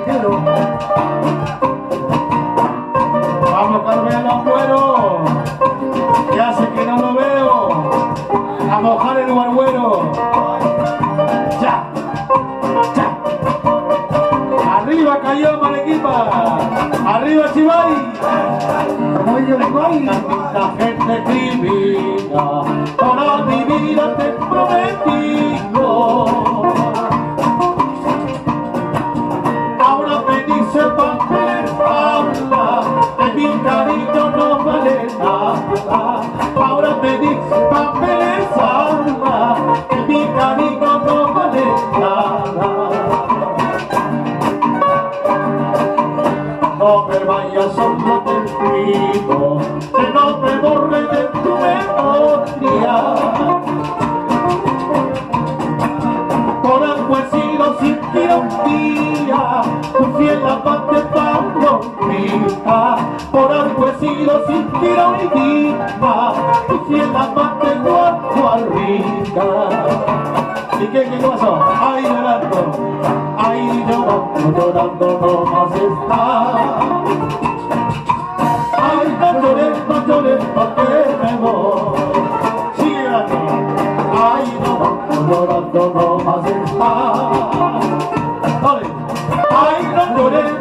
quiero. Vamos, Carmelo, bueno. Ya sé que no lo veo. A mojar el barbero. Ya. Ya. Arriba cayó Marequipa. Arriba Chivay. Como ellos igual. La gente divina. Toda mi vida te he prometido. Ahora me dice papeles habla. De mi cariño no vale nada. Ahora me dice papeles habla. De mi cariño no vale nada. No te vayas, solo te pido que no te borres de tu memoria. Por algo he sido sin ti un día, tu fiel amante palomita. Por algo he sido sin ti hoy día, tu fiel amante Guapo Rica. ¿Y qué pasó? Ahí llorando no más está. Ay, no llores, porque me voy. Sigue llorando. Ay, llorando no más está. Dale. Ay, no llores,